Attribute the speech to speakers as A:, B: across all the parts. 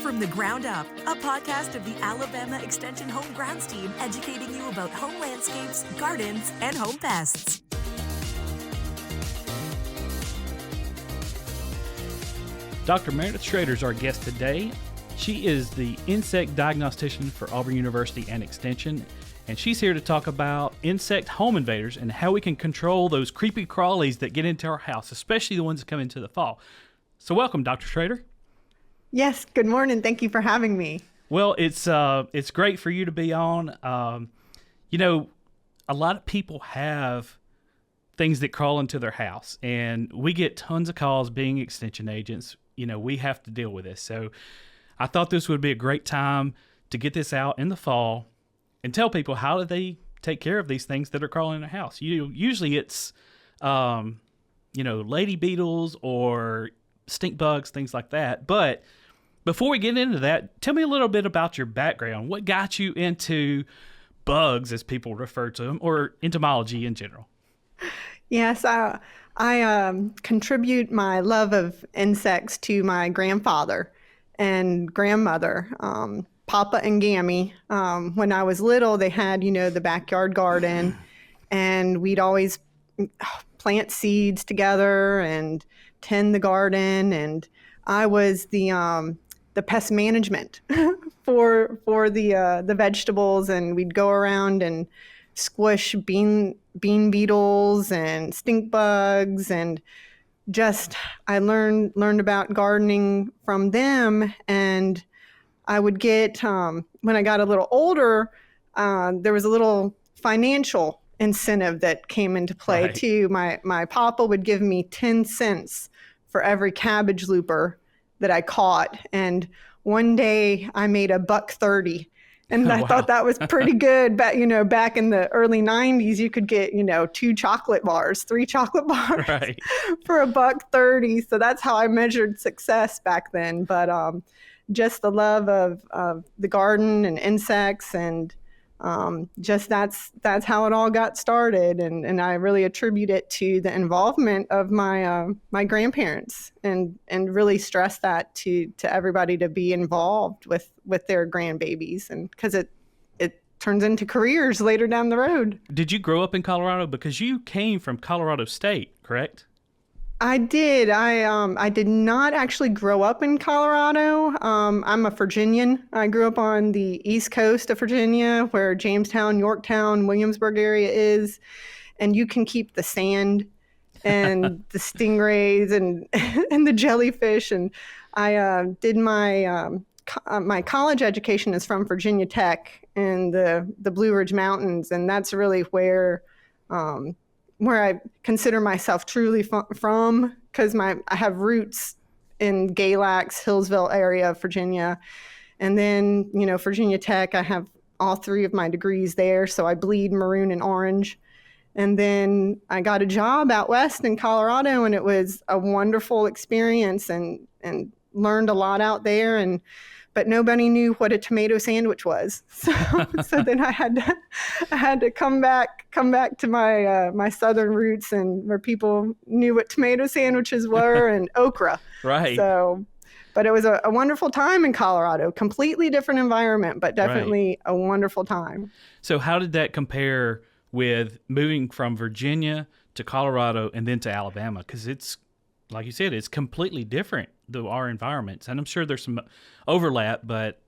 A: From the Ground Up, a podcast of the Alabama Extension Home Grounds team educating you about home landscapes, gardens, and home pests.
B: Dr. Meredith Shrader is our guest today. She is the insect diagnostician for Auburn University and Extension, and she's here to talk about insect home invaders and how we can control those creepy crawlies that get into our house, especially the ones that come into the fall. So welcome, Dr. Shrader.
C: Yes, good morning. Thank you for having me.
B: Well, it's great for you to be on. A lot of people have things that crawl into their house, and we get tons of calls being extension agents. We have to deal with this. So I thought this would be a great time to get this out in the fall and tell people how do they take care of these things that are crawling in their house. Usually it's, lady beetles or stink bugs, things like that. But before we get into that, tell me a little bit about your background. What got you into bugs, as people refer to them, or entomology in general?
C: Yes, I contribute my love of insects to my grandfather and grandmother, Papa and Gammy. When I was little, they had, the backyard garden, and we'd always plant seeds together and tend the garden. And I was the pest management for the vegetables, and we'd go around and squish bean beetles and stink bugs, and just I learned about gardening from them. And I would get when I got a little older, there was a little financial incentive that came into play
B: Right.
C: too. My papa would give me 10 cents for every cabbage looper that I caught. And one day I made $1.30. And I
B: Wow.
C: thought that was pretty good. But, back in the early 90s, you could get, 3 chocolate bars
B: Right.
C: for $1.30. So that's how I measured success back then. But just the love of the garden and insects, and just that's how it all got started. And I really attribute it to the involvement of my grandparents, and really stress that to everybody to be involved with their grandbabies, and because it turns into careers later down the road.
B: Did you grow up in Colorado? Because you came from Colorado State, correct?
C: I did. I did not actually grow up in Colorado. I'm a Virginian. I grew up on the East Coast of Virginia, where Jamestown, Yorktown, Williamsburg area is. And you can keep the sand and the stingrays and and the jellyfish. And I did my college education is from Virginia Tech in the Blue Ridge Mountains, and that's really where I consider myself truly from, because I have roots in Galax, Hillsville area of Virginia. And then, Virginia Tech, I have all 3 of my degrees there, so I bleed maroon and orange. And then I got a job out west in Colorado, and it was a wonderful experience, and learned a lot out there. But nobody knew what a tomato sandwich was. So then I had to come back to my southern roots, and where people knew what tomato sandwiches were and okra.
B: Right.
C: So, but it was a wonderful time in Colorado. Completely different environment, but definitely a wonderful time.
B: So how did that compare with moving from Virginia to Colorado and then to Alabama? Because it's, like you said, it's completely different, our environments. And I'm sure there's some overlap, but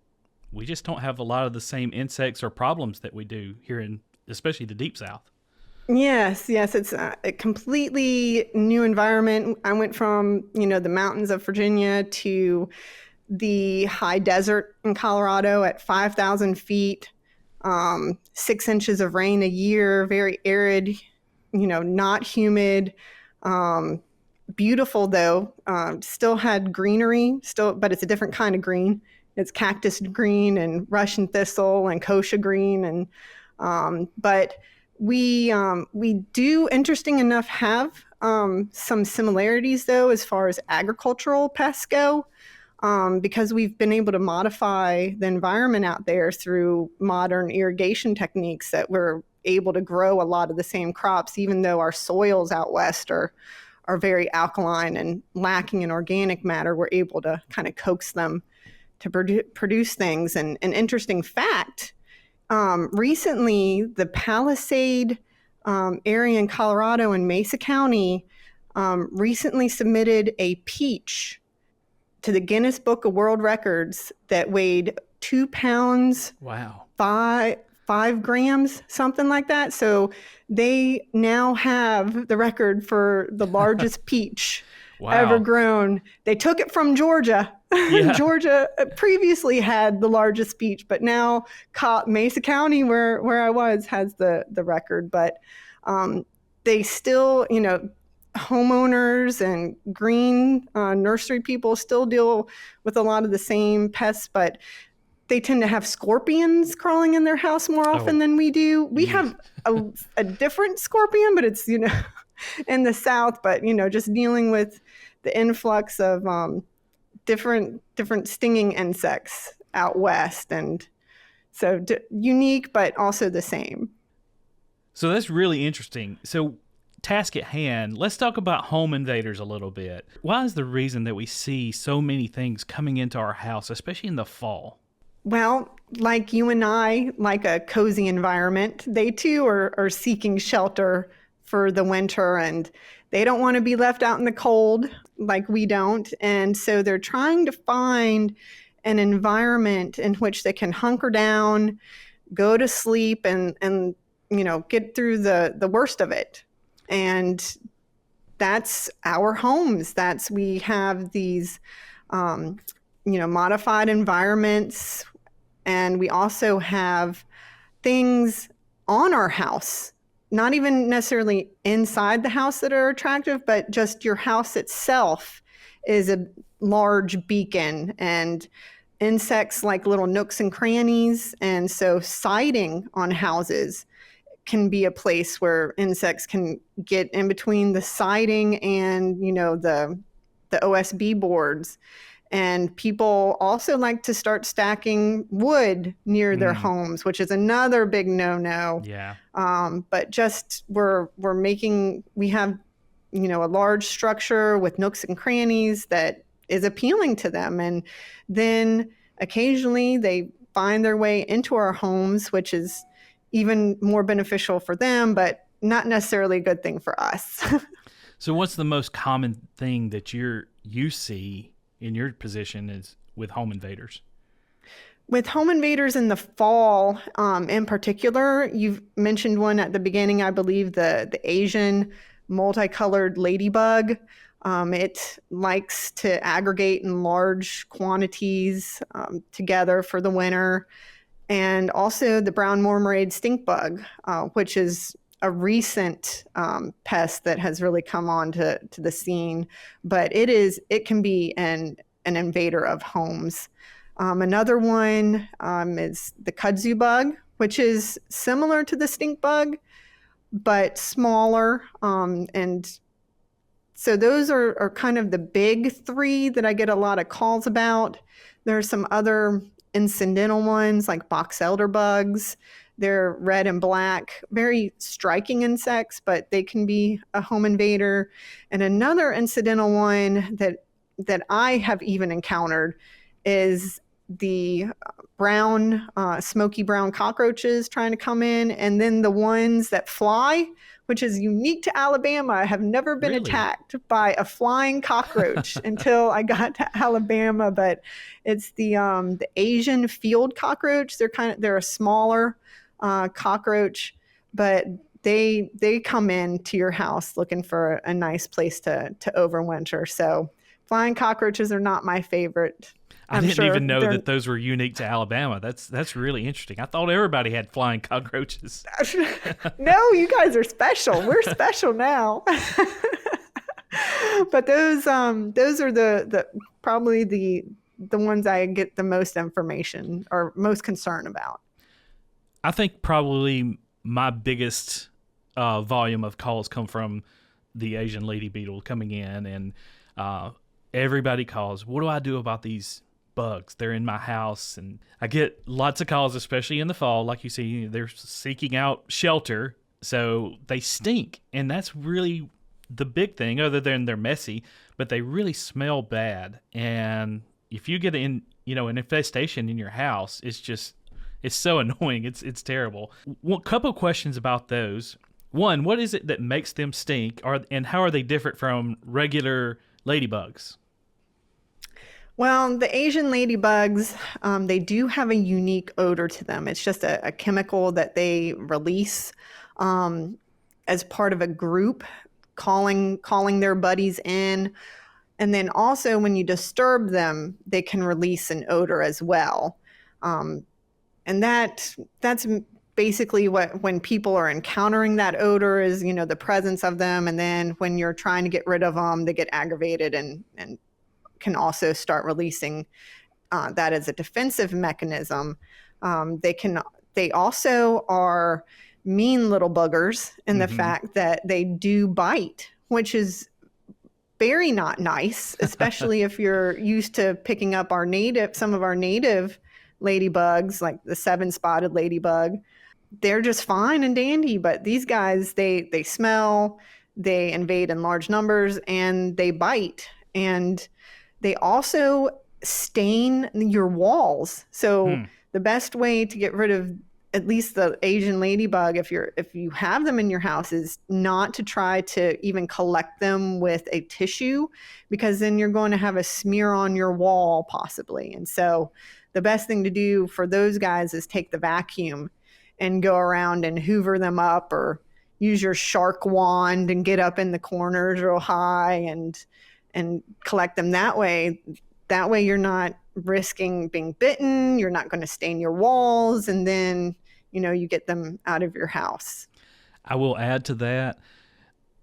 B: we just don't have a lot of the same insects or problems that we do here in, especially the Deep South.
C: Yes, it's a completely new environment. I went from, the mountains of Virginia to the high desert in Colorado at 5,000 feet, 6 inches of rain a year, very arid, not humid. Beautiful though, still had greenery, but it's a different kind of green. It's cactus green and Russian thistle and kochia green, and but we do, interesting enough, have some similarities though as far as agricultural pests go, because we've been able to modify the environment out there through modern irrigation techniques, that we're able to grow a lot of the same crops, even though our soils out west are very alkaline and lacking in organic matter. We're able to kind of coax them to produce things. And an interesting fact, recently the Palisade area in Colorado and Mesa County recently submitted a peach to the Guinness Book of World Records that weighed 2 pounds.
B: Wow.
C: 5 grams, something like that. So they now have the record for the largest peach ever grown. They took it from Georgia. Yeah. Georgia previously had the largest peach, but now Mesa County, where I was, has the record. But they still, homeowners and green nursery people still deal with a lot of the same pests, but they tend to have scorpions crawling in their house more often than we do. We have a different scorpion, but it's, in the South, but, just dealing with the influx of different stinging insects out West. And so unique, but also the same.
B: So that's really interesting. So task at hand, let's talk about home invaders a little bit. Why is the reason that we see so many things coming into our house, especially in the fall?
C: Well, like you and I, like a cozy environment, they too are seeking shelter for the winter, and they don't want to be left out in the cold like we don't. And so they're trying to find an environment in which they can hunker down, go to sleep, and get through the worst of it. And that's our homes. We have these, modified environments. And we also have things on our house, not even necessarily inside the house that are attractive, but just your house itself is a large beacon, and insects like little nooks and crannies. And so siding on houses can be a place where insects can get in between the siding and, the OSB boards. And people also like to start stacking wood near their homes, which is another big no-no.
B: Yeah.
C: But just we have, a large structure with nooks and crannies that is appealing to them. And then occasionally they find their way into our homes, which is even more beneficial for them, but not necessarily a good thing for us.
B: So what's the most common thing that you see in your position is with home invaders?
C: With home invaders in the fall, in particular, you've mentioned one at the beginning, I believe, the Asian multicolored ladybug. It likes to aggregate in large quantities together for the winter. And also the brown marmorated stink bug, which is a recent pest that has really come on to the scene, but it can be an invader of homes. Another one is the kudzu bug, which is similar to the stink bug, but smaller. And so those are kind of the big three that I get a lot of calls about. There are some other incidental ones like box elder bugs. They're red and black, very striking insects, but they can be a home invader. And another incidental one that I have even encountered is the brown, smoky brown cockroaches trying to come in. And then the ones that fly, which is unique to Alabama. I have never been attacked by a flying cockroach until I got to Alabama, but it's the Asian field cockroach. They're a smaller cockroach, but they come into your house looking for a nice place to overwinter. So flying cockroaches are not my favorite.
B: I didn't even know that those were unique to Alabama. That's really interesting. I thought everybody had flying cockroaches.
C: No, you guys are special. We're special now. But those are the probably the ones I get the most information or most concern about.
B: I think probably my biggest volume of calls come from the Asian lady beetle coming in, and everybody calls, what do I do about these bugs? They're in my house. And I get lots of calls, especially in the fall. Like you see, they're seeking out shelter, so they stink. And that's really the big thing, other than they're messy, but they really smell bad. And if you get an infestation in your house, it's so annoying. It's terrible. One couple questions about those. One, what is it that makes them stink, and how are they different from regular ladybugs?
C: Well, the Asian ladybugs, they do have a unique odor to them. It's just a chemical that they release as part of a group, calling their buddies in. And then also when you disturb them, they can release an odor as well. And that's basically when people are encountering that odor is, the presence of them. And then when you're trying to get rid of them, they get aggravated and can also start releasing that as a defensive mechanism. They also are mean little buggers in the fact that they do bite, which is very not nice, especially if you're used to picking up some of our native ladybugs, like the 7-spotted ladybug. They're just fine and dandy, but these guys, they smell, they invade in large numbers, and they bite. And they also stain your walls. So the best way to get rid of at least the Asian ladybug, if you have them in your house, is not to try to even collect them with a tissue, because then you're going to have a smear on your wall possibly. And so the best thing to do for those guys is take the vacuum and go around and hoover them up, or use your shark wand and get up in the corners real high and collect them that way. That way you're not risking being bitten, you're not going to stain your walls, and then you get them out of your house.
B: I will add to that,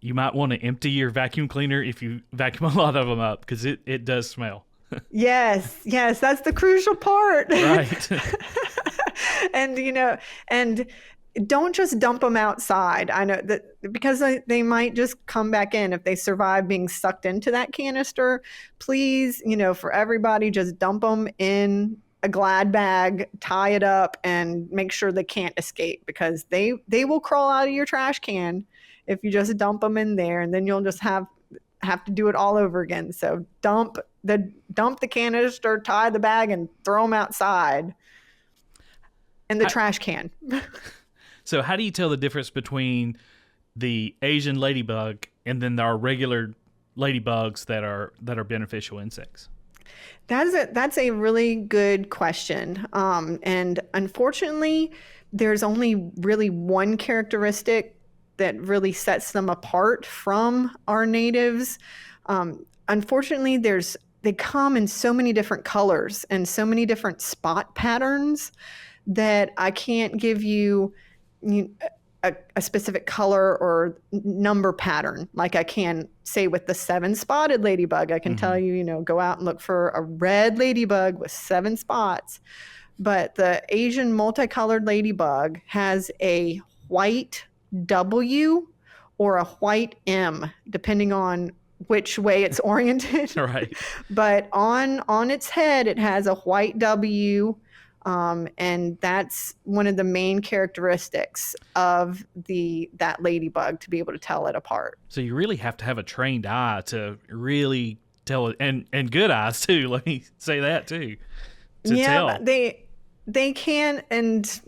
B: you might want to empty your vacuum cleaner if you vacuum a lot of them up, because it does smell.
C: Yes, that's the crucial part.
B: Right.
C: and don't just dump them outside. I know that because they might just come back in if they survive being sucked into that canister. Please, for everybody, just dump them in a Glad bag, tie it up, and make sure they can't escape, because they will crawl out of your trash can if you just dump them in there, and then you'll just have to do it all over again. So dump the canister, tie the bag, and throw them outside in the trash can.
B: So how do you tell the difference between the Asian ladybug and then our regular ladybugs that are beneficial insects?
C: That's a really good question. And unfortunately, there's only really one characteristic that really sets them apart from our natives. Unfortunately, they come in so many different colors and so many different spot patterns that I can't give you a specific color or number pattern like I can say with the 7-spotted ladybug. I can tell you, go out and look for a red ladybug with 7 spots. But the Asian multicolored ladybug has a white W or a white M, depending on which way it's oriented.
B: Right.
C: But on its head, it has a white W. And that's one of the main characteristics of that ladybug, to be able to tell it apart.
B: So you really have to have a trained eye to really tell it, and good eyes too. Let me say that too.
C: Yeah, they can, and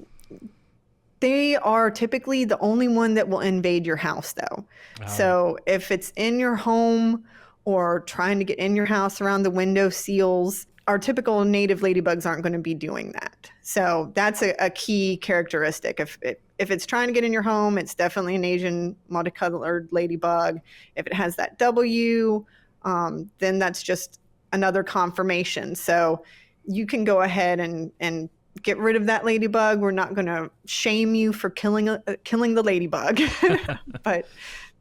C: they are typically the only one that will invade your house, though. Oh. So if it's in your home or trying to get in your house around the window sills, our typical native ladybugs aren't going to be doing that. So that's a key characteristic. If it's trying to get in your home, it's definitely an Asian multicolored ladybug. If it has that W, then that's just another confirmation. So you can go ahead and get rid of that ladybug. We're not going to shame you for killing the ladybug, but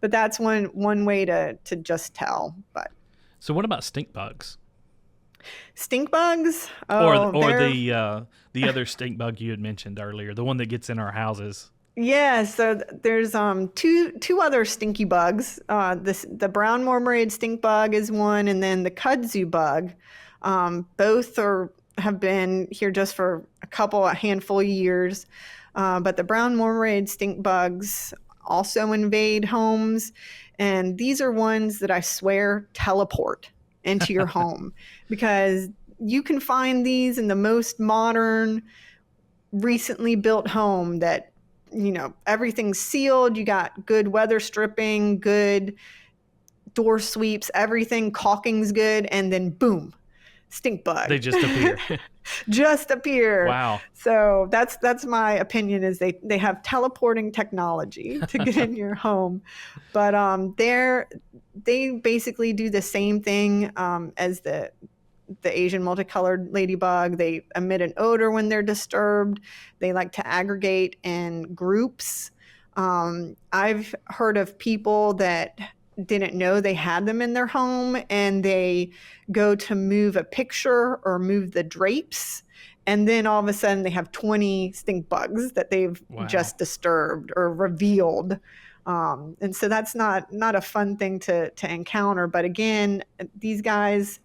C: that's one way to just tell. But
B: so what about stink bugs?
C: Stink bugs?
B: Or the other stink bug you had mentioned earlier, the one that gets in our houses.
C: Yeah, so there's two other stinky bugs. The brown marmorated stink bug is one, and then the kudzu bug. Both have been here just for a handful of years. But the brown marmorated stink bugs also invade homes, and these are ones that I swear teleport into your home, because you can find these in the most modern, recently built home that, everything's sealed. You got good weather stripping, good door sweeps, everything, caulking's good. And then boom, stink bug.
B: They just appear.
C: Just appear.
B: Wow.
C: So that's my opinion, is they have teleporting technology to get in your home. But they basically do the same thing as the Asian multicolored ladybug. They emit an odor when they're disturbed. They like to aggregate in groups. I've heard of people that didn't know they had them in their home, and they go to move a picture or move the drapes, and then all of a sudden they have 20 stink bugs that they've just disturbed or revealed. And so that's not a fun thing to encounter. But again, these guys,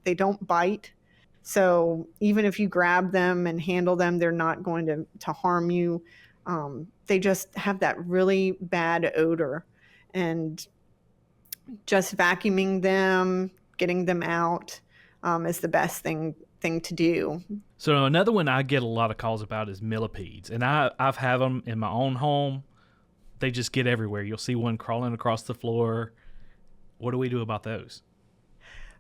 C: they don't bite. So even if you grab them and handle them, they're not going to harm you. They just have that really bad odor, and just vacuuming them, getting them out is the best thing to do.
B: So another one I get a lot of calls about is millipedes, and I've had them in my own home. They just get everywhere. You'll see one crawling across the floor. What do we do about those?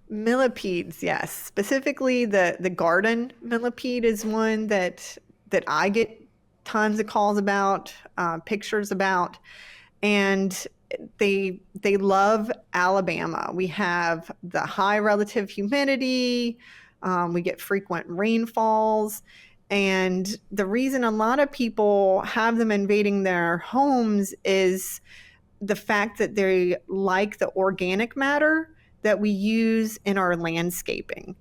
C: Millipedes, yes. Specifically, the garden millipede is one that I get tons of calls about, pictures about, and they love Alabama. We have the high relative humidity. We get frequent rainfalls. And the reason a lot of people have them invading their homes is the fact that they like the organic matter that we use in our landscaping.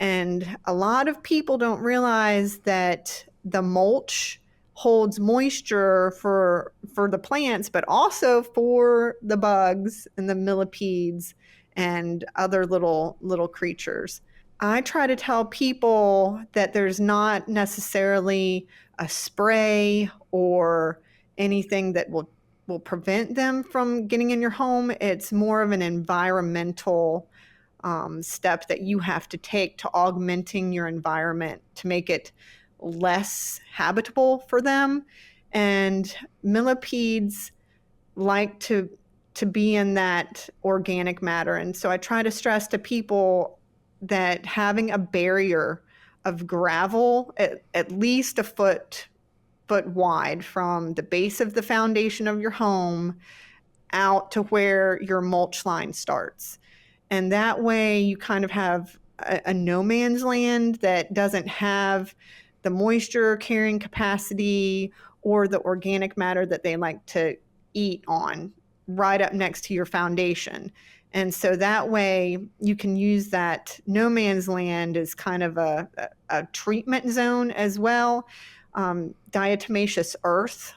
C: And a lot of people don't realize that the mulch holds moisture for the plants, but also for the bugs and the millipedes and other little creatures. I try to tell people that there's not necessarily a spray or anything that will prevent them from getting in your home. It's more of an environmental step that you have to take to augmenting your environment to make it less habitable for them. And millipedes like to be in that organic matter. And so I try to stress to people that having a barrier of gravel at least a foot wide from the base of the foundation of your home out to where your mulch line starts. And that way you kind of have a no man's land that doesn't have the moisture carrying capacity or the organic matter that they like to eat on right up next to your foundation. And so that way you can use that no man's land as kind of a treatment zone as well. Diatomaceous earth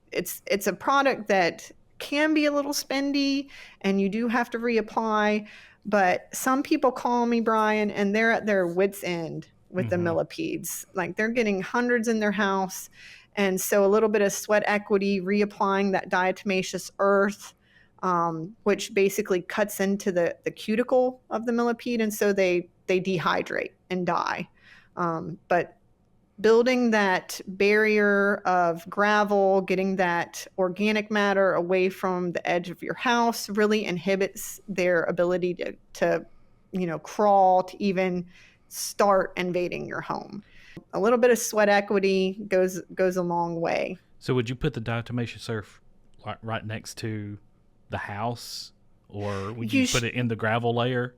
C: it's a product that can be a little spendy and you do have to reapply, but some people call me, Brian, and they're at their wits' end with the millipedes. Like they're getting hundreds in their house. And so a little bit of sweat equity, reapplying that diatomaceous earth, which basically cuts into the cuticle of the millipede. And so they dehydrate and die. But building that barrier of gravel, getting that organic matter away from the edge of your house really inhibits their ability to crawl, to even start invading your home. A little bit of sweat equity goes a long way.
B: So would you put the diatomaceous earth right next to the house, or would you put it in the gravel layer?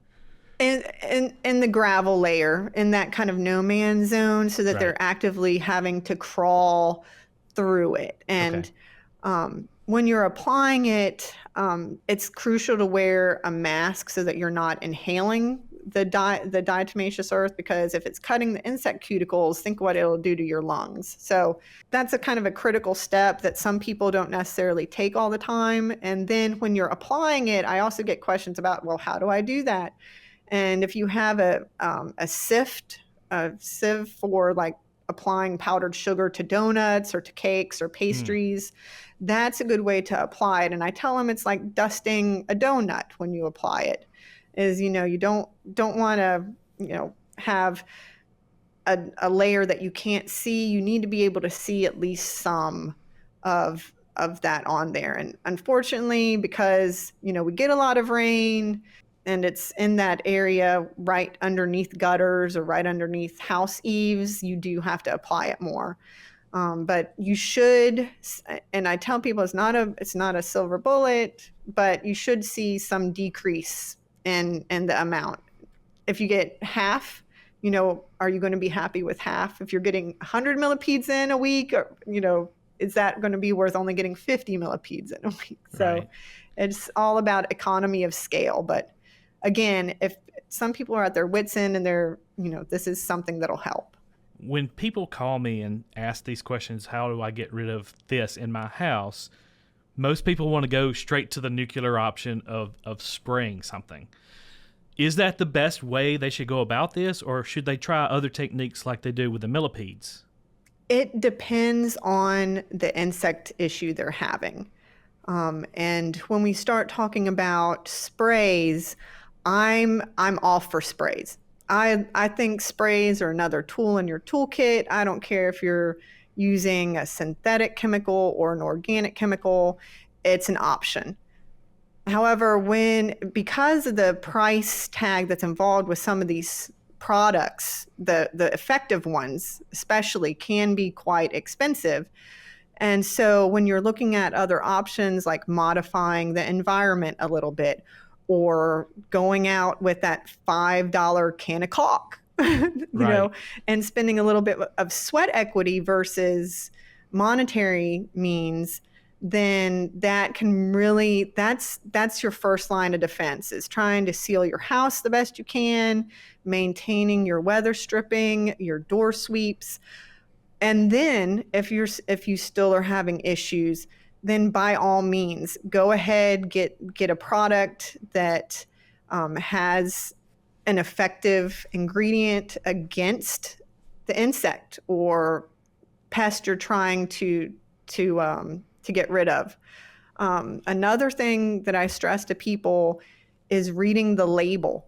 B: In the gravel layer, in that kind of no man's zone, so that they're actively having to crawl through it. And when you're applying it, it's crucial to wear a mask so that you're not inhaling the diatomaceous earth, because if it's cutting the insect cuticles, think what it'll do to your lungs. So that's a kind of a critical step that some people don't necessarily take all the time. And then when you're applying it, I also get questions about, well, how do I do that? And if you have a sieve for like applying powdered sugar to donuts or to cakes or pastries, that's a good way to apply it. And I tell them it's like dusting a donut when you apply it.
C: is, you don't want to, have a layer that you can't see. You need to be able to see at least some of that on there. And unfortunately, because, we get a lot of rain and it's in that area right underneath gutters or right underneath house eaves, you do have to apply it more. But you should, and I tell people it's not a silver bullet, but you should see some decrease in the amount. If you get half, are you going to be happy with half? If you're getting 100 millipedes in a week, or, is that going to be worth only getting 50 millipedes in a week? So
B: Right.
C: It's all about economy of scale. But again, if some people are at their wits' end and they're, this is something that'll help.
B: When people call me and ask these questions, how do I get rid of this in my house? Most people want to go straight to the nuclear option of spraying something. Is that the best way they should go about this, or should they try other techniques like they do with the millipedes?
C: It depends on the insect issue they're having. And when we start talking about sprays, I'm all for sprays. I think sprays are another tool in your toolkit. I don't care if you're using a synthetic chemical or an organic chemical, it's an option. However, because of the price tag that's involved with some of these products, the effective ones especially can be quite expensive. And so when you're looking at other options like modifying the environment a little bit or going out with that $5 can of caulk,
B: Right.
C: and spending a little bit of sweat equity versus monetary means, then that can really, that's your first line of defense, is trying to seal your house the best you can, maintaining your weather stripping, your door sweeps. And then if you still are having issues, then by all means, go ahead, get a product that has an effective ingredient against the insect or pest you're trying to get rid of. Another thing that I stress to people is reading the label,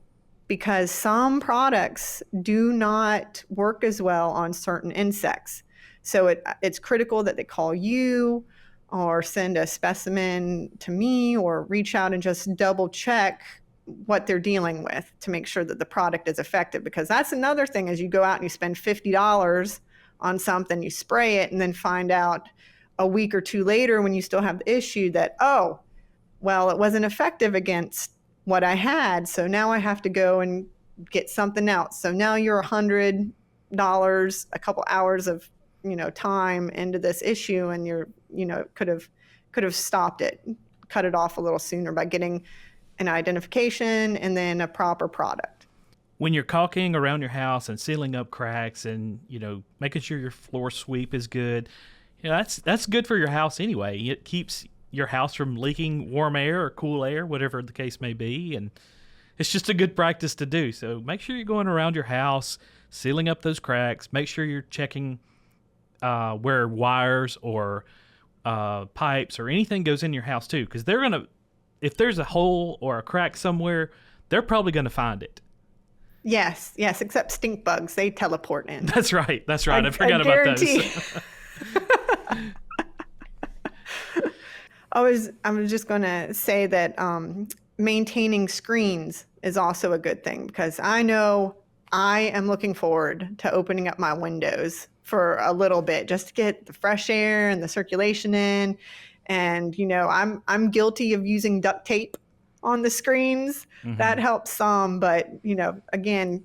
C: because some products do not work as well on certain insects. So it's critical that they call you or send a specimen to me or reach out and just double check what they're dealing with to make sure that the product is effective. Because that's another thing, is you go out and you spend $50 on something, you spray it, and then find out a week or two later when you still have the issue that, oh, well, it wasn't effective against what I had, so now I have to go and get something else. So now you're $100, a couple hours of time into this issue, and you're could have stopped it, cut it off a little sooner by getting an identification and then a proper product.
B: When you're caulking around your house and sealing up cracks and making sure your floor sweep is good, that's good for your house anyway. It keeps your house from leaking warm air or cool air, whatever the case may be, and it's just a good practice to do. So make sure you're going around your house, sealing up those cracks. Make sure you're checking where wires or pipes or anything goes in your house too, because if there's a hole or a crack somewhere, they're probably gonna find it.
C: Yes, except stink bugs, they teleport in.
B: That's right. I forgot about those.
C: I was just going to say that maintaining screens is also a good thing, because I know I am looking forward to opening up my windows for a little bit just to get the fresh air and the circulation in. And I'm guilty of using duct tape on the screens. Mm-hmm. That helps some, but again,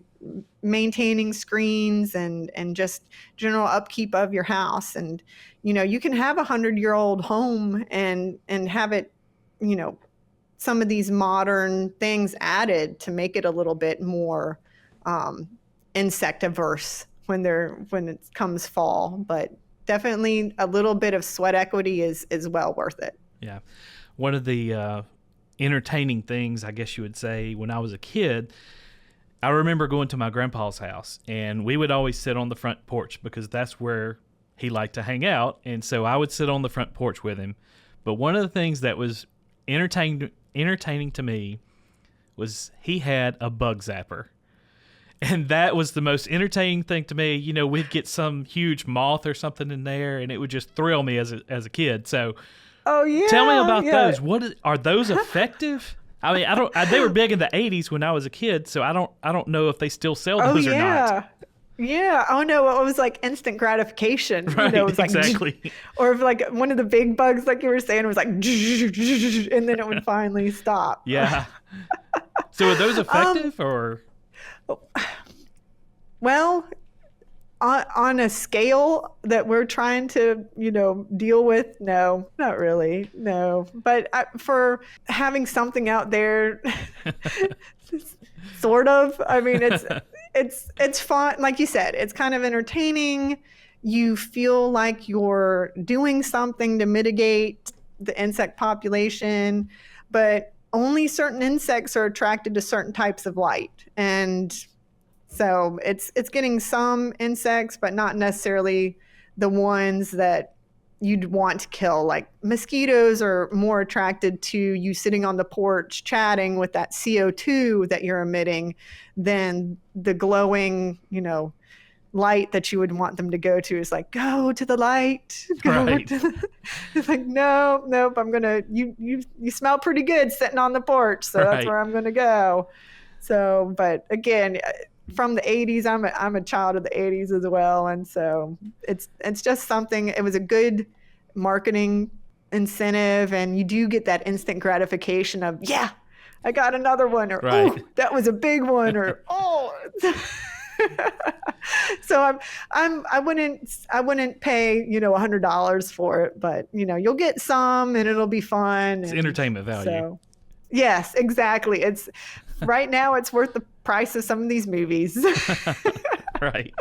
C: maintaining screens and just general upkeep of your house. And you can have 100-year-old home and have it, some of these modern things added to make it a little bit more insect averse when it comes fall. But definitely a little bit of sweat equity is well worth it.
B: Yeah. One of the entertaining things, I guess you would say, when I was a kid, I remember going to my grandpa's house, and we would always sit on the front porch because that's where he liked to hang out. And so I would sit on the front porch with him. But one of the things that was entertaining to me was he had a bug zapper. And that was the most entertaining thing to me. You know, we'd get some huge moth or something in there, and it would just thrill me as a kid. So,
C: oh yeah,
B: tell me about those. Are those effective? I mean, they were big in the '80s when I was a kid, so I don't know if they still sell those or not.
C: Yeah. Oh no, it was like instant gratification.
B: Right.
C: You know, it was like,
B: exactly.
C: Or if like one of the big bugs, like you were saying, was like, and then it would finally stop.
B: Yeah. So are those effective or?
C: Well, on a scale that we're trying to, deal with, no, not really, no. But for having something out there, sort of. I mean, it's fun. Like you said, it's kind of entertaining. You feel like you're doing something to mitigate the insect population, but only certain insects are attracted to certain types of light. And so it's getting some insects, but not necessarily the ones that you'd want to kill. Like mosquitoes are more attracted to you sitting on the porch chatting with that CO2 that you're emitting than the glowing, light that you would want them to go to. Is like, go to the light.
B: Right.
C: It's like, nope, you smell pretty good sitting on the porch. So
B: Right.
C: That's where I'm going to go. So, but again, from the 80s, I'm a child of the 80s as well. And so it's just something, it was a good marketing incentive, and you do get that instant gratification of, yeah, I got another one, or,
B: Right.
C: oh, that was a big one, or, oh. So I wouldn't pay, $100 for it, but you'll get some and it'll be fun.
B: It's entertainment value.
C: So, yes, exactly. It's right now it's worth the price of some of these movies.
B: Right.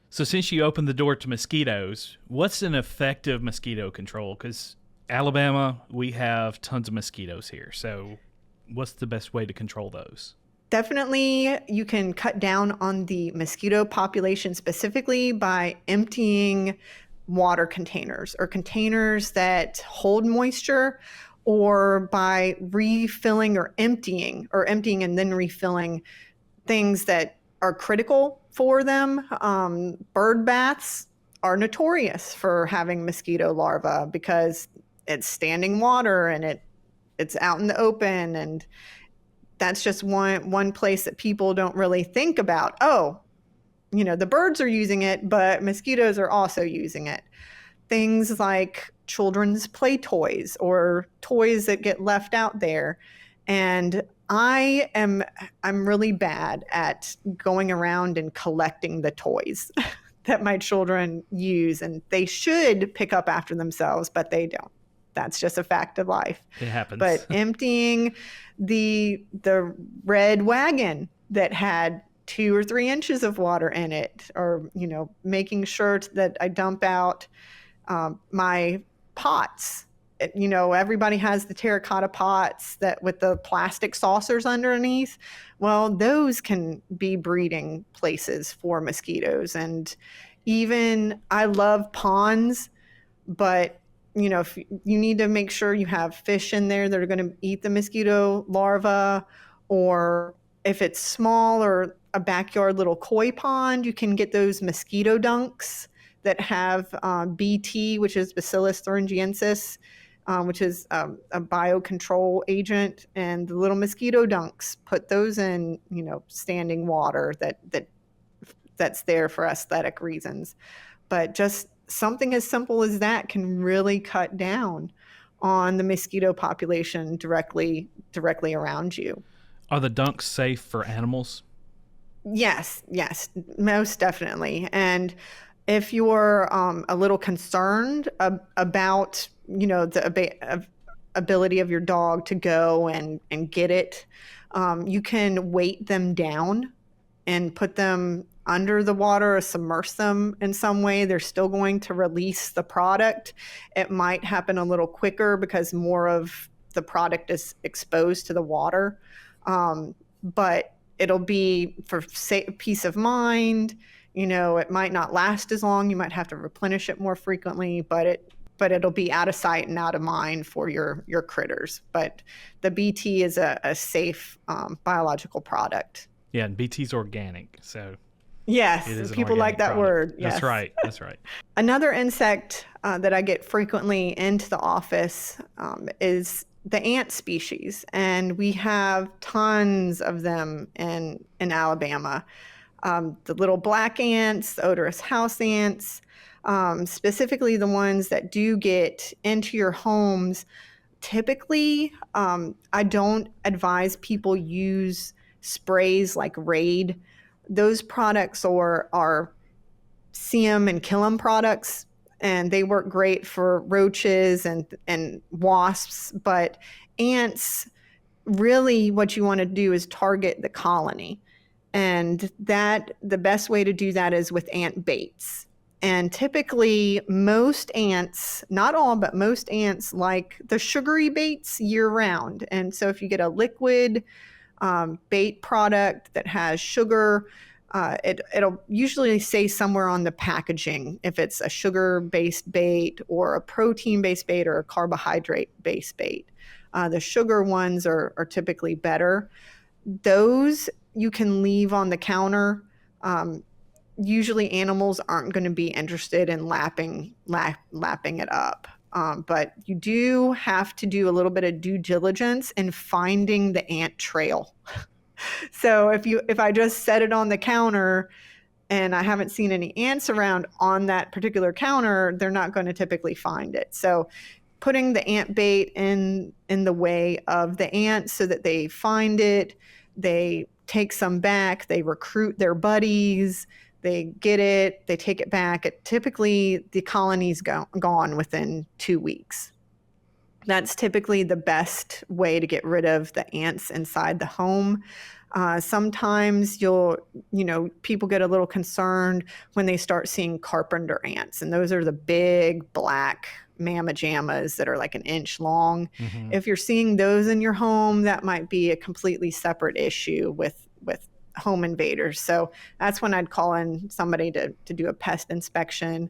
B: So since you opened the door to mosquitoes, what's an effective mosquito control? Because Alabama, we have tons of mosquitoes here. So what's the best way to control those?
C: Definitely, you can cut down on the mosquito population specifically by emptying water containers or containers that hold moisture, or by refilling or emptying and then refilling things that are critical for them. Bird baths are notorious for having mosquito larvae because it's standing water and it's out in the open, and that's just one place that people don't really think about. Oh, the birds are using it, but mosquitoes are also using it. Things like children's play toys or toys that get left out there. And I'm really bad at going around and collecting the toys that my children use, and they should pick up after themselves, but they don't. That's just a fact of life.
B: It happens.
C: But emptying the red wagon that had 2 or 3 inches of water in it, or making sure that I dump out my pots. Everybody has the terracotta pots that with the plastic saucers underneath. Well, those can be breeding places for mosquitoes. And even I love ponds, but if you need to make sure you have fish in there that are going to eat the mosquito larva, or if it's small or a backyard little koi pond, you can get those mosquito dunks that have BT, which is Bacillus thuringiensis, which is a biocontrol agent, and the little mosquito dunks, put those in, standing water that's there for aesthetic reasons. But just something as simple as that can really cut down on the mosquito population directly around you.
B: Are the dunks safe for animals?
C: Yes, most definitely. And if you're a little concerned about, the ability of your dog to go and get it, you can weight them down and put them under the water or submerge them in some way. They're still going to release the product. It might happen a little quicker because more of the product is exposed to the water. But it'll be for peace of mind. It might not last as long. You might have to replenish it more frequently, but but it'll be out of sight and out of mind for your critters. But the BT is a safe biological product.
B: Yeah, and BT's organic, so
C: yes,
B: it is an
C: people like
B: organic
C: that
B: product.
C: word. Yes.
B: That's right. That's right.
C: Another insect that I get frequently into the office is the ant species, and we have tons of them in Alabama. The little black ants, the odorous house ants, specifically the ones that do get into your homes. Typically, I don't advise people use sprays like Raid. Those products are see 'em and kill 'em products, and they work great for roaches and wasps. But ants, really what you want to do is target the colony. And that the best way to do that is with ant baits. And typically most ants, not all, but most ants like the sugary baits year round. And so if you get a liquid bait product that has sugar, it'll usually say somewhere on the packaging if it's a sugar-based bait or a protein-based bait or a carbohydrate-based bait. The sugar ones are typically better. Those you can leave on the counter. Usually animals aren't going to be interested in lapping it up. But you do have to do a little bit of due diligence in finding the ant trail. So if I just set it on the counter and I haven't seen any ants around on that particular counter, they're not going to typically find it. So putting the ant bait in the way of the ants so that they find it, they take some back, they recruit their buddies, they get it, they take it back. Typically, the colony's gone within 2 weeks. That's typically the best way to get rid of the ants inside the home. Sometimes people get a little concerned when they start seeing carpenter ants, and those are the big black mamma jammas that are like an inch long. Mm-hmm. If you're seeing those in your home, that might be a completely separate issue with home invaders. So that's when I'd call in somebody to do a pest inspection,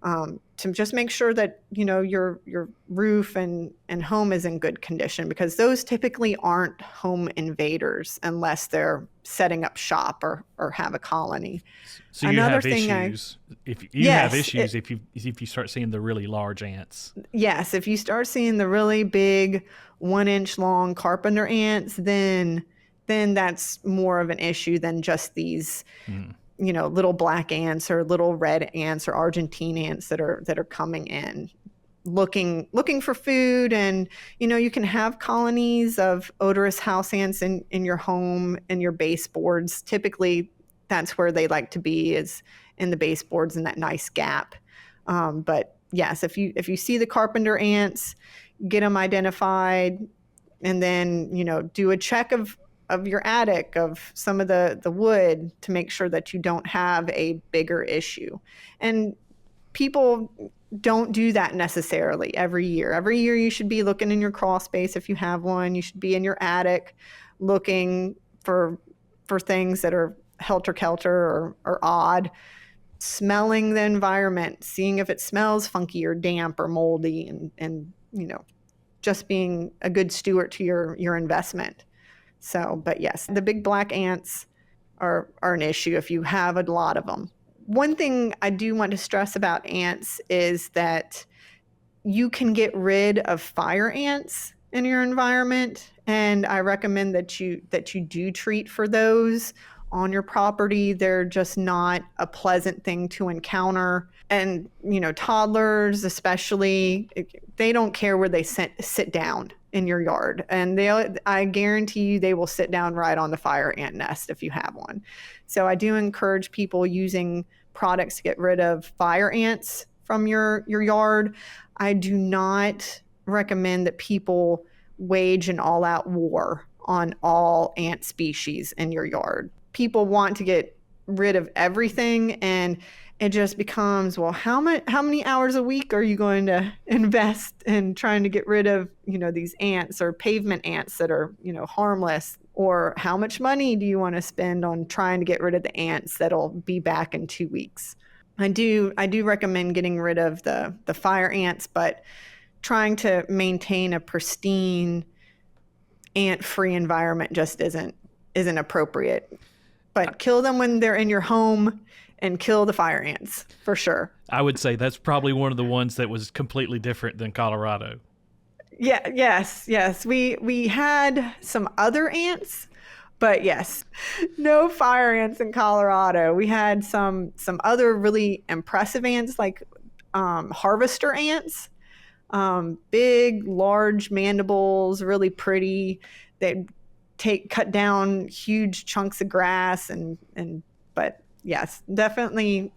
C: to just make sure that your roof and home is in good condition, because those typically aren't home invaders unless they're setting up shop or have a colony.
B: So you have issues if you start seeing the really large ants. Yes,
C: if you start seeing the really big 1 inch long carpenter ants, then that's more of an issue than just these little black ants or little red ants or Argentine ants that are coming in looking for food. And you can have colonies of odorous house ants in your home and your baseboards. Typically that's where they like to be, is in the baseboards in that nice gap. But yes, if you see the carpenter ants, get them identified, and then do a check of your attic, of some of the wood, to make sure that you don't have a bigger issue. And people don't do that necessarily every year. Every year you should be looking in your crawl space if you have one. You should be in your attic looking for things that are helter-kelter or odd, smelling the environment, seeing if it smells funky or damp or moldy, and just being a good steward to your investment. So, but yes, the big black ants are an issue if you have a lot of them. One thing I do want to stress about ants is that you can get rid of fire ants in your environment, and I recommend that you do treat for those on your property. They're just not a pleasant thing to encounter. And, toddlers especially, they don't care where they sit down in your yard. And I guarantee you they will sit down right on the fire ant nest if you have one. So I do encourage people using products to get rid of fire ants from your yard. I do not recommend that people wage an all-out war on all ant species in your yard. People want to get rid of everything, and it just becomes, well, how many hours a week are you going to invest in trying to get rid of, these ants or pavement ants that are, harmless? Or how much money do you want to spend on trying to get rid of the ants that'll be back in 2 weeks? I do recommend getting rid of the fire ants, but trying to maintain a pristine ant-free environment just isn't appropriate. But kill them when they're in your home and kill the fire ants for sure.
B: I would say that's probably one of the ones that was completely different than Colorado.
C: Yeah, yes. We had some other ants, but yes, no fire ants in Colorado. We had some other really impressive ants like harvester ants. Big, large mandibles, really pretty. They cut down huge chunks of grass but yes, definitely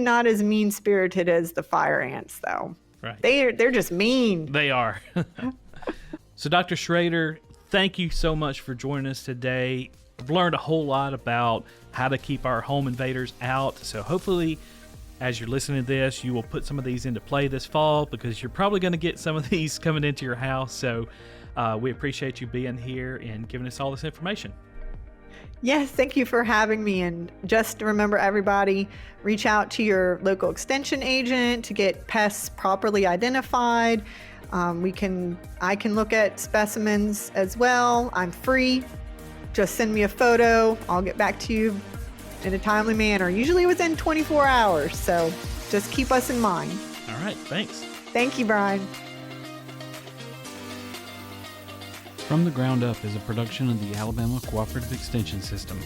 C: not as mean spirited as the fire ants though.
B: Right.
C: They're just mean.
B: They are. So Dr. Shrader, thank you so much for joining us today. I've learned a whole lot about how to keep our home invaders out. So hopefully, as you're listening to this, you will put some of these into play this fall, because you're probably going to get some of these coming into your house. So we appreciate you being here and giving us all this information.
C: Yes, thank you for having me. And just remember, everybody, reach out to your local extension agent to get pests properly identified. I can look at specimens as well. I'm free. Just send me a photo. I'll get back to you in a timely manner, usually within 24 hours. So just keep us in mind.
B: All right, thanks.
C: Thank you, Brian.
B: From the Ground Up is a production of the Alabama Cooperative Extension System.